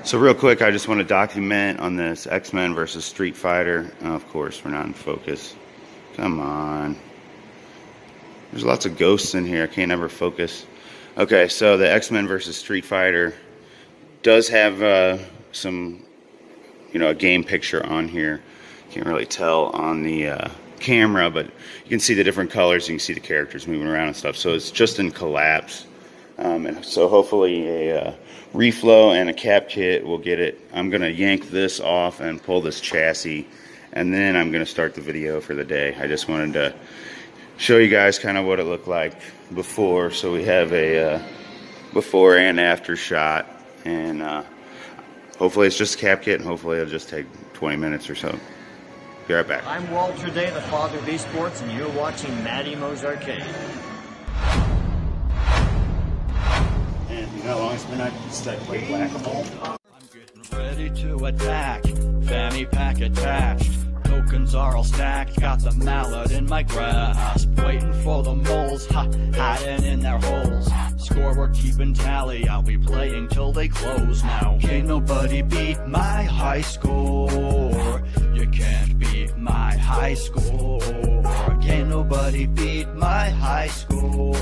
So real quick, I just want to document on this X-Men versus Street Fighter. Oh, of course, we're not in focus. Come on. There's lots of ghosts in here. I can't ever focus. Okay, so the X-Men versus Street Fighter does have some, a game picture on here. Can't really tell on the camera, but you can see the different colors. You can see the characters moving around and stuff. So it's just in collapse. And so hopefully a reflow and a cap kit will get it. I'm going to yank this off and pull this chassis, and then I'm going to start the video for the day. I just wanted to show you guys kind of what it looked like before. So we have a before and after shot, and hopefully it's just a cap kit, and hopefully it'll just take 20 minutes or so. Be right back. I'm Walter Day, the father of esports, and you're watching Matty Mo's Arcade. How long it's been since I played Whac-A-Mole? I'm getting ready to attack. Fanny pack attached. Tokens are all stacked. Got the mallet in my grasp. Waiting for the moles, hiding in their holes. Score, we're keeping tally. I'll be playing till they close now. Can't nobody beat my high score. You can't beat my high score. Can't nobody beat my high score.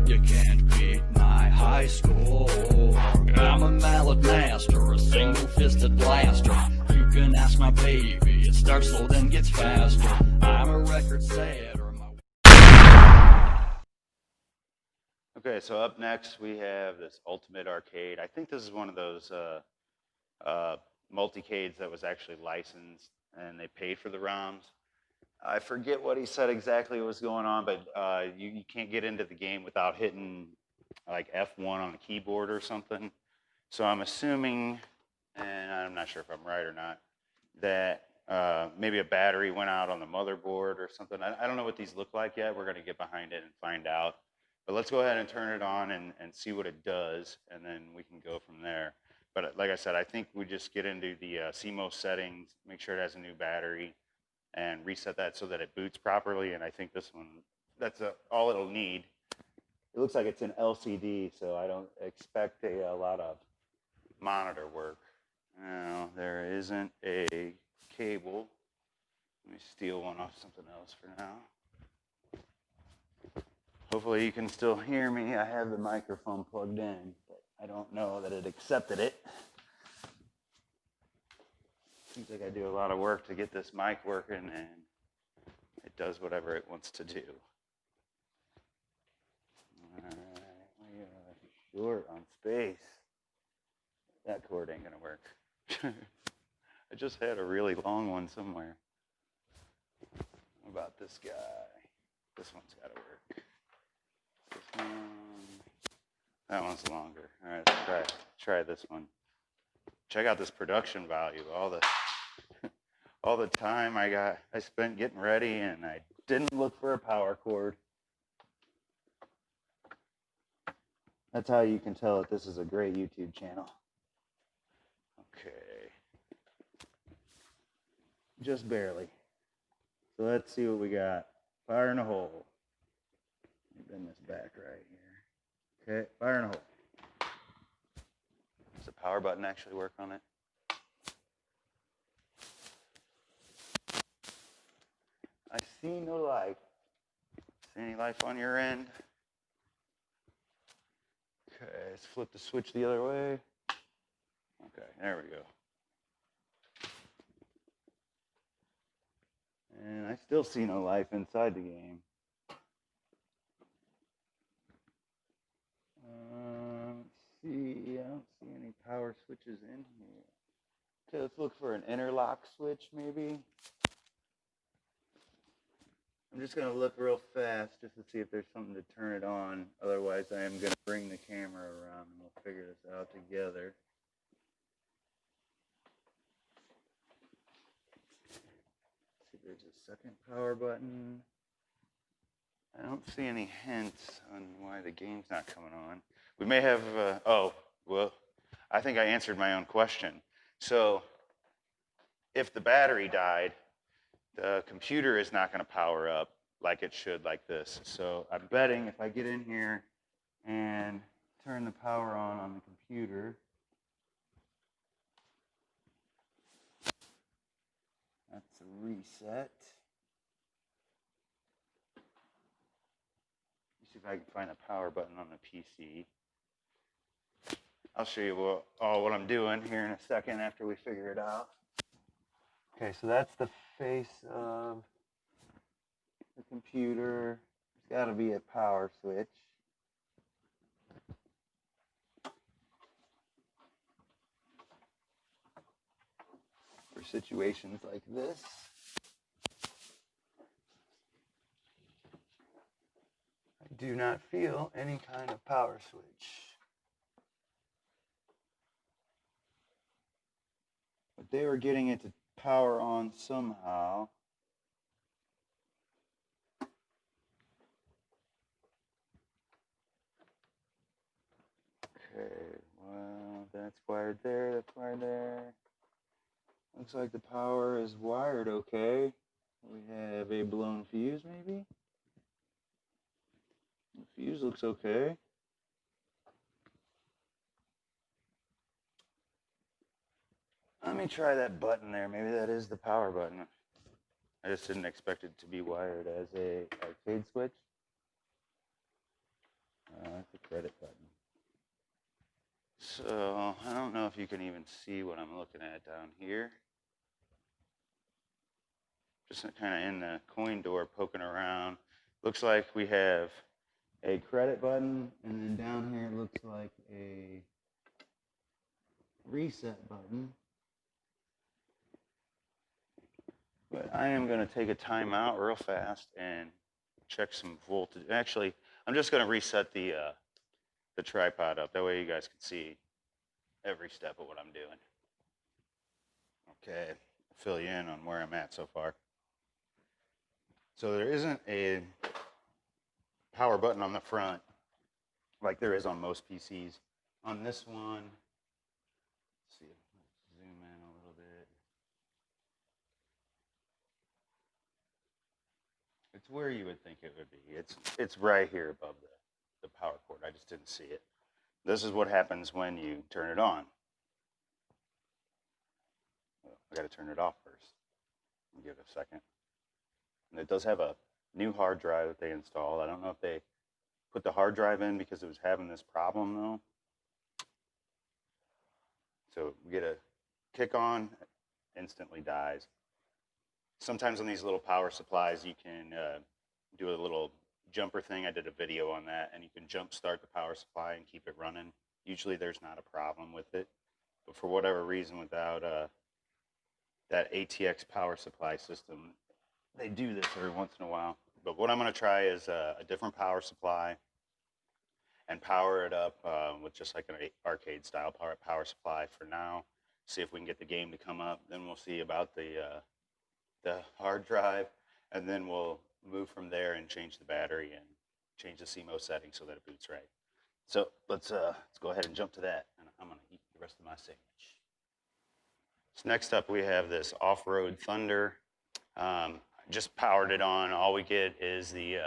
You can't beat my high score. I'm a mallet master, a single-fisted blaster. You can ask my baby, it starts slow then gets faster. I'm a record setter. Okay, so up next we have this Ultimate Arcade. I think this is one of those multicades that was actually licensed and they paid for the ROMs. I forget what he said exactly was going on, but you can't get into the game without hitting like F1 on the keyboard or something. So I'm assuming, and I'm not sure if I'm right or not, that maybe a battery went out on the motherboard or something. I don't know what these look like yet. We're going to get behind it and find out. But let's go ahead and turn it on and see what it does, and then we can go from there. But like I said, I think we just get into the CMOS settings, make sure it has a new battery, and reset that so that it boots properly. And I think this one, that's all it'll need. It looks like it's an LCD, so I don't expect a lot of monitor work. Now, there isn't a cable. Let me steal one off something else for now. Hopefully you can still hear me. I have the microphone plugged in, but I don't know that it accepted it. Seems like I do a lot of work to get this mic working, and it does whatever it wants to do. All right, we are short on space. That cord ain't gonna work. I just had a really long one somewhere. What about this guy? This one's gotta work. This one, that one's longer. All right, let's try this one. Check out this production value. All the time I spent getting ready, and I didn't look for a power cord. That's how you can tell that this is a great YouTube channel. Okay. Just barely. So let's see what we got. Fire in a hole. Let me bend this back right here. Okay, fire in a hole. Does the power button actually work on it? I see no life. See any life on your end? Okay, let's flip the switch the other way. Okay, there we go. And I still see no life inside the game. Let's see, I don't see any power switches in here. Okay, let's look for an interlock switch maybe. I'm just going to look real fast just to see if there's something to turn it on. Otherwise, I am going to bring the camera around and we'll figure this out together. Let's see if there's a second power button. I don't see any hints on why the game's not coming on. We may have, I think I answered my own question. So, if the battery died, the computer is not going to power up like it should, like this. So I'm betting if I get in here and turn the power on the computer, That's a reset. Let's see if I can find the power button on the PC. I'll show you what I'm doing here in a second after we figure it out. Okay, so that's the face of the computer. There's got to be a power switch. For situations like this. I do not feel any kind of power switch. But they were getting it to power on somehow. Okay, well, that's wired there, that's wired there. Looks like the power is wired okay. We have a blown fuse, maybe? The fuse looks okay. Let me try that button there. Maybe that is the power button. I just didn't expect it to be wired as a arcade switch. That's a credit button. So I don't know if you can even see what I'm looking at down here. Just kind of in the coin door poking around. Looks like we have a credit button, and then down here it looks like a reset button. But I am going to take a timeout real fast and check some voltage. Actually, I'm just going to reset the tripod up. That way you guys can see every step of what I'm doing. Okay, I'll fill you in on where I'm at so far. So there isn't a power button on the front like there is on most PCs. On this one, let's see, let's zoom in a little bit. It's where you would think it would be. It's right here above the power cord. I just didn't see it. This is what happens when you turn it on. Well, I got to turn it off first. Give it a second. And it does have a new hard drive that they installed. I don't know if they put the hard drive in because it was having this problem though. So we get a kick on, instantly dies. Sometimes on these little power supplies, you can do a little jumper thing. I did a video on that, and you can jump start the power supply and keep it running. Usually there's not a problem with it, but for whatever reason, without that ATX power supply system, they do this every once in a while. But what I'm going to try is a different power supply and power it up with just like an arcade style power supply for now. See if we can get the game to come up. Then we'll see about the hard drive, and then we'll move from there and change the battery and change the CMOS setting so that it boots right. So let's go ahead and jump to that, and I'm going to eat the rest of my sandwich. So next up we have this Off-Road Thunder. Just powered it on. All we get is the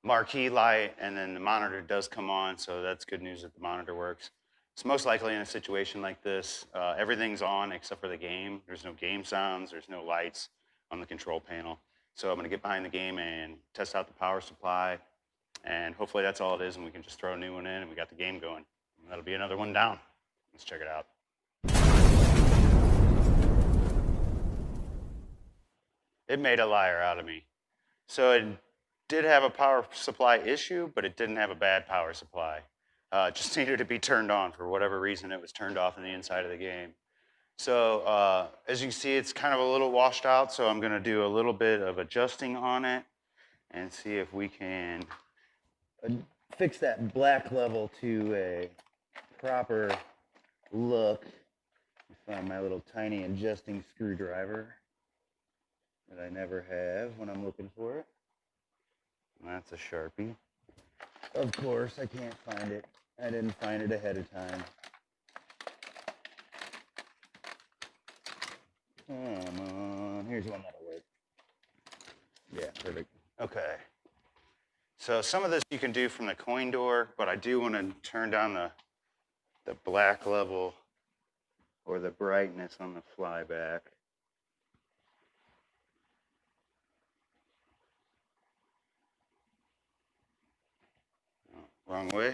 marquee light, and then the monitor does come on, so that's good news that the monitor works. So most likely in a situation like this, everything's on except for the game. There's no game sounds, there's no lights on the control panel. So I'm going to get behind the game and test out the power supply, and hopefully that's all it is, and we can just throw a new one in, and we got the game going. And that'll be another one down. Let's check it out. It made a liar out of me. So it did have a power supply issue, but it didn't have a bad power supply. It just needed to be turned on. For whatever reason, it was turned off in the inside of the game. So as you can see, it's kind of a little washed out, so I'm going to do a little bit of adjusting on it and see if we can fix that black level to a proper look. I found my little tiny adjusting screwdriver that I never have when I'm looking for it. And that's a Sharpie. Of course, I can't find it. I didn't find it ahead of time. Come on, here's one that'll work. Yeah, perfect. Okay. So some of this you can do from the coin door, but I do want to turn down the black level or the brightness on the flyback. Wrong way.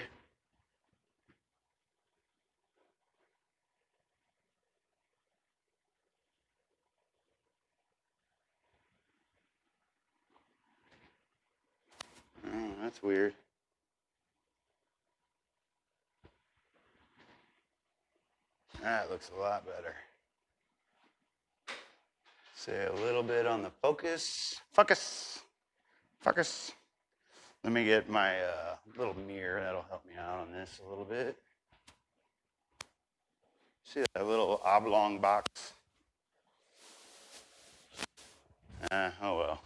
Oh, that's weird. That looks a lot better. Say a little bit on the focus. Focus. Focus. Let me get my little mirror. That'll help me out on this a little bit. See that little oblong box? Oh well.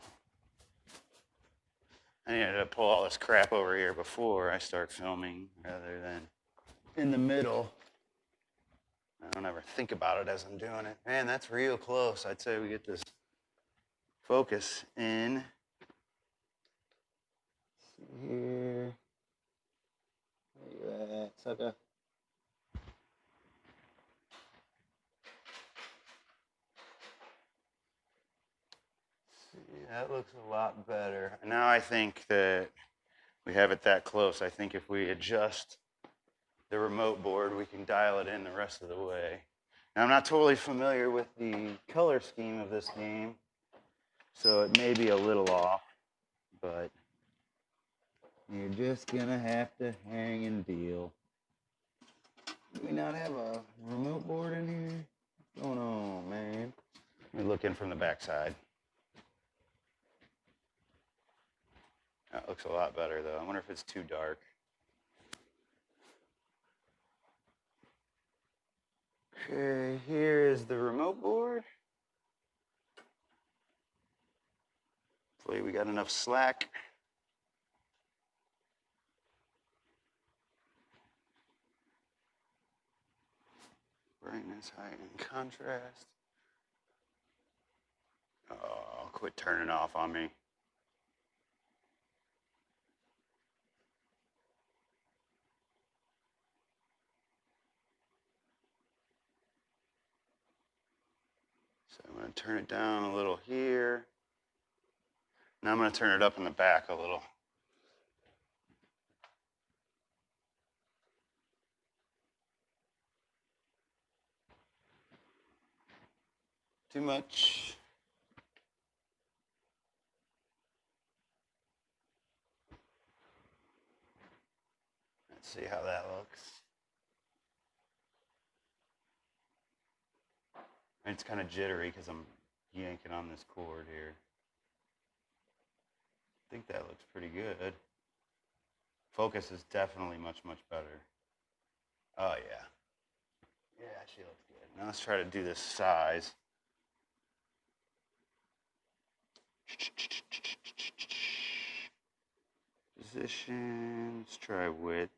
I needed to pull all this crap over here before I start filming rather than in the middle. I don't ever think about it as I'm doing it. Man, that's real close. I'd say we get this focus in. See here. Where you at, sucker? See, that looks a lot better. Now I think that we have it that close. I think if we adjust the remote board, we can dial it in the rest of the way. Now, I'm not totally familiar with the color scheme of this game, so it may be a little off, but you're just gonna have to hang and deal. Do we not have a remote board in here? What's going on, man? Let me look in from the back side. That looks a lot better, though. I wonder if it's too dark. Okay, here is the remote board. Hopefully we got enough slack. Brightness, height, and contrast. Oh, quit turning off on me. So I'm going to turn it down a little here. Now I'm going to turn it up in the back a little. Too much. Let's see how that looks. It's kind of jittery because I'm yanking on this cord here. I think that looks pretty good. Focus is definitely much, much better. Oh, yeah. Yeah, she looks good. Now let's try to do this size. Position, let's try width.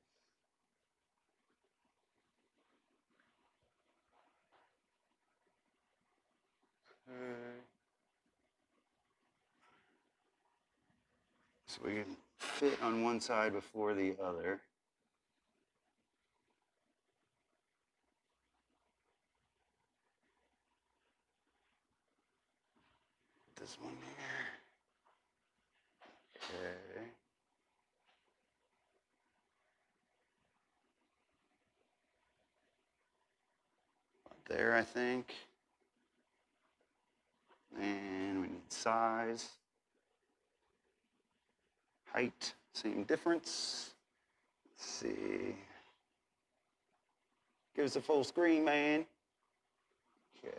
So we can fit on one side before the other. This one here. Okay. About there, I think. And we need size. Height, same difference. Let's see. Give us a full screen, man. Okay.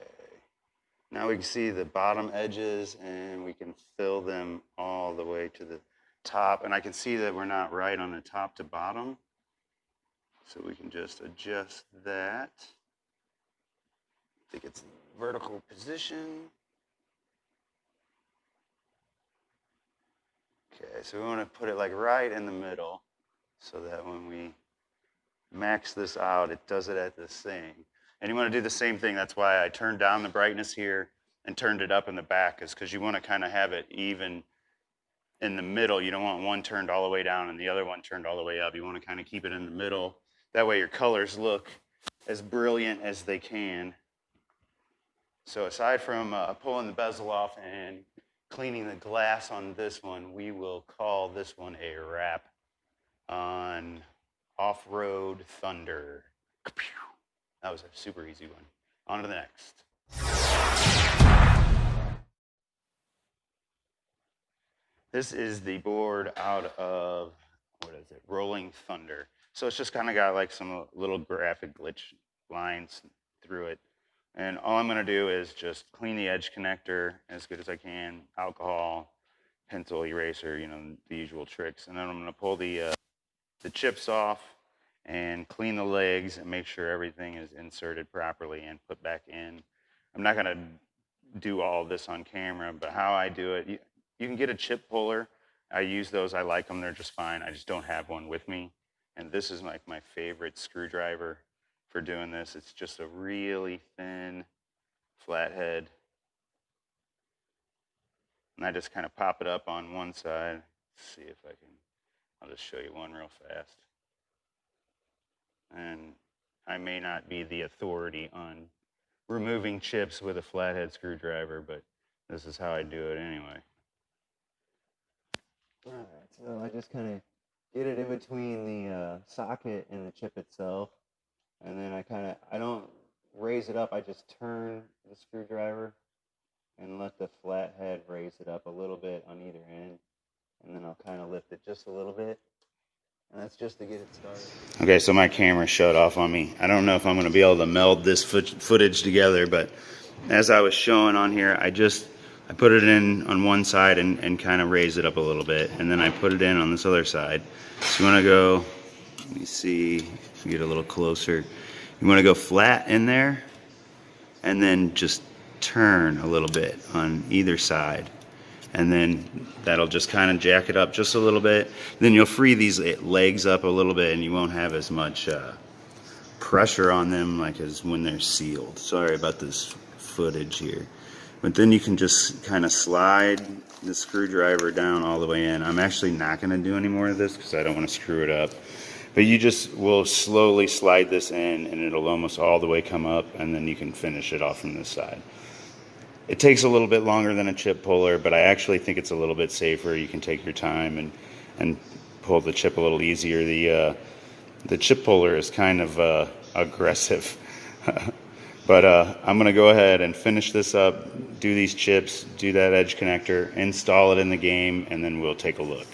Now we can see the bottom edges and we can fill them all the way to the top. And I can see that we're not right on the top to bottom. So we can just adjust that. I think it's vertical position. Okay, so we want to put it like right in the middle so that when we max this out, it does it at the same. And you want to do the same thing. That's why I turned down the brightness here and turned it up in the back, is because you want to kind of have it even in the middle. You don't want one turned all the way down and the other one turned all the way up. You want to kind of keep it in the middle. That way your colors look as brilliant as they can. So aside from pulling the bezel off and cleaning the glass on this one, we will call this one a wrap. on Off-Road Thunder. That was a super easy one. On to the next. This is the board out of, what is it, Rolling Thunder. So it's just kind of got like some little graphic glitch lines through it. And all I'm gonna do is just clean the edge connector as good as I can, alcohol, pencil eraser, you know, the usual tricks. And then I'm gonna pull the chips off and clean the legs and make sure everything is inserted properly and put back in. I'm not gonna do all of this on camera, but how I do it, you can get a chip puller. I use those, I like them, they're just fine. I just don't have one with me. And this is like my favorite screwdriver for doing this. It's just a really thin flathead. And I just kind of pop it up on one side. Let's see if I can, I'll just show you one real fast. And I may not be the authority on removing chips with a flathead screwdriver, but this is how I do it anyway. Alright, so I just kind of get it in between the socket and the chip itself, and then I don't raise it up, I just turn the screwdriver and let the flathead raise it up a little bit on either end, and then I'll kind of lift it just a little bit, and that's just to get it started. Okay, so my camera shut off on me. I don't know if I'm going to be able to meld this footage together, but as I was showing on here, I put it in on one side and kind of raise it up a little bit, and then I put it in on this other side. So you want to go, let me see if we get a little closer. You want to go flat in there, and then just turn a little bit on either side. And then that'll just kind of jack it up just a little bit. Then you'll free these legs up a little bit, and you won't have as much pressure on them like as when they're sealed. Sorry about this footage here. But then you can just kind of slide the screwdriver down all the way in. I'm actually not going to do any more of this because I don't want to screw it up. But you just will slowly slide this in, and it'll almost all the way come up, and then you can finish it off from this side. It takes a little bit longer than a chip puller, but I actually think it's a little bit safer. You can take your time and pull the chip a little easier. The chip puller is kind of aggressive. But I'm going to go ahead and finish this up, do these chips, do that edge connector, install it in the game, and then we'll take a look.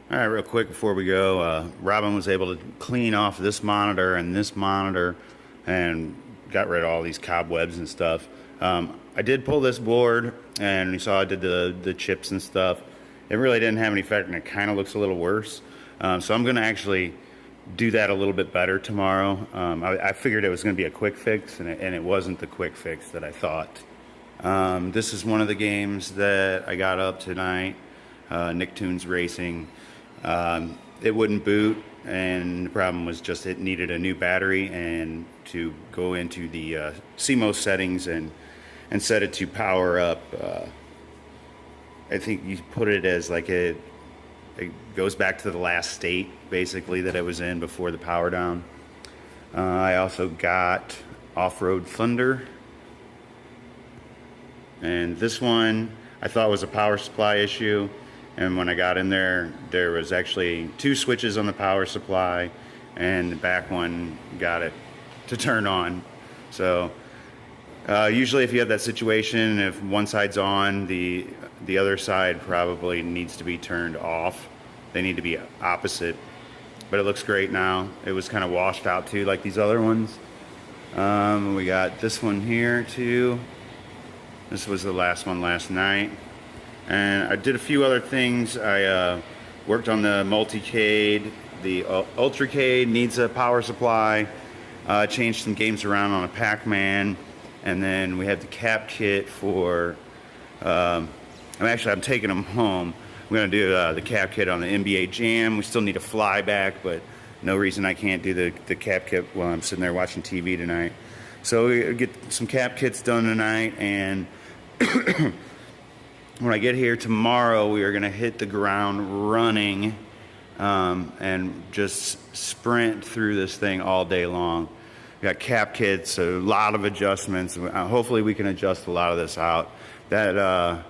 All right, real quick before we go, Robin was able to clean off this monitor and got rid of all these cobwebs and stuff. I did pull this board, and you saw I did the chips and stuff. It really didn't have any effect, and it kind of looks a little worse. So I'm going to actually do that a little bit better tomorrow. I figured it was going to be a quick fix, and it wasn't the quick fix that I thought. This is one of the games that I got up tonight, Nicktoons Racing. It wouldn't boot, and the problem was just it needed a new battery, and to go into the CMOS settings and set it to power up. I think you put it as like it goes back to the last state basically that it was in before the power down. I also got Off-Road Thunder, and this one I thought was a power supply issue. And when I got in there, there was actually 2 switches on the power supply, and the back one got it to turn on. So usually if you have that situation, if one side's on, the other side probably needs to be turned off. They need to be opposite. But it looks great now. It was kind of washed out too, like these other ones. We got this one here too. This was the last one last night. And I did a few other things. I worked on the multicade. The ultracade needs a power supply. Changed some games around on a Pac-Man. And then we have the cap kit for, I'm taking them home. I'm gonna do the cap kit on the NBA Jam. We still need a flyback, but no reason I can't do the cap kit while I'm sitting there watching TV tonight. So we get some cap kits done tonight, and when I get here tomorrow, we are going to hit the ground running and just sprint through this thing all day long. We got cap kits, a lot of adjustments. Hopefully we can adjust a lot of this out. That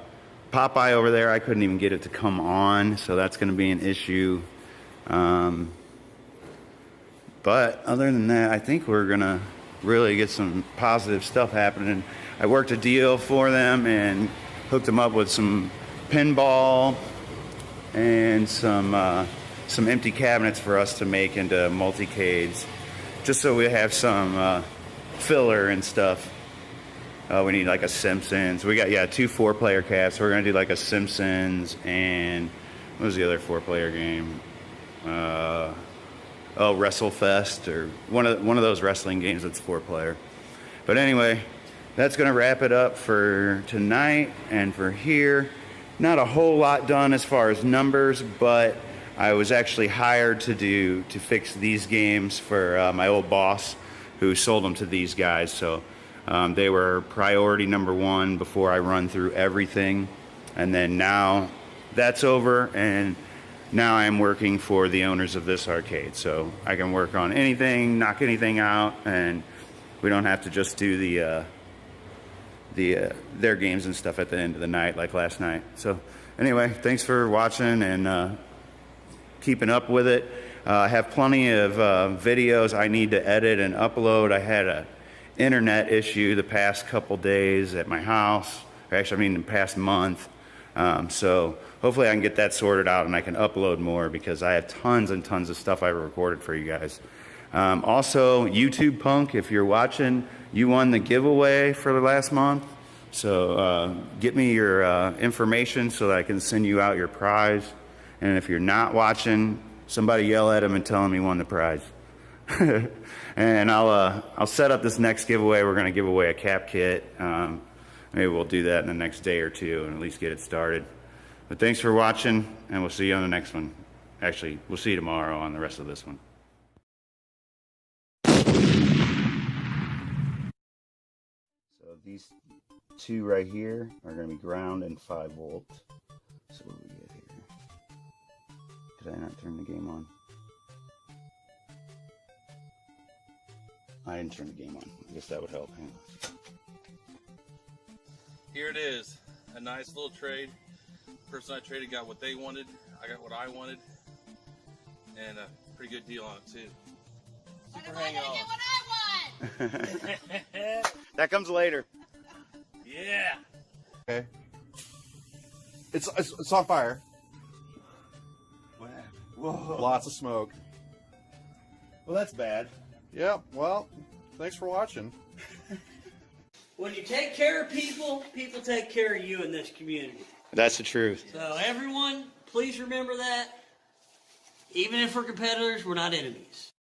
Popeye over there, I couldn't even get it to come on, so that's going to be an issue. But other than that, I think we're going to really get some positive stuff happening. I worked a deal for them and hooked them up with some pinball and some empty cabinets for us to make into multi-cades, just so we have some filler and stuff. We need like a Simpsons. We got 2 4-player casts. We're gonna do like a Simpsons and what was the other 4-player game? WrestleFest, or one of those wrestling games that's 4-player. But anyway, that's gonna wrap it up for tonight and for here. Not a whole lot done as far as numbers, but I was actually hired to fix these games for my old boss, who sold them to these guys. So they were priority number 1 before I run through everything. And then now that's over, and now I'm working for the owners of this arcade. So I can work on anything, knock anything out, and we don't have to just do their games and stuff at the end of the night like last night. So anyway, thanks for watching and keeping up with it. I have plenty of videos I need to edit and upload. I had a internet issue the past couple days at my house. Actually, I mean the past month. So hopefully I can get that sorted out and I can upload more, because I have tons and tons of stuff I recorded for you guys. Also, YouTube Punk, if you're watching, you won the giveaway for the last month. So get me your information so that I can send you out your prize. And if you're not watching, somebody yell at him and tell him he won the prize. And I'll set up this next giveaway. We're going to give away a cap kit. Maybe we'll do that in the next day or two and at least get it started. But thanks for watching, and we'll see you on the next one. Actually, we'll see you tomorrow on the rest of this one. So these 2 right here are going to be ground and 5 volt. So what do we get here? Did I not turn the game on? I didn't turn the game on. I guess that would help. Hang on. Here it is, a nice little trade. The person I traded got what they wanted, I got what I wanted, and a pretty good deal on it too. Super hang on. That comes later. Yeah. Okay. It's on fire. Whoa. Lots of smoke. Well, that's bad. Yeah, well, thanks for watching. When you take care of people, people take care of you in this community. That's the truth. So everyone, please remember that. Even if we're competitors, we're not enemies.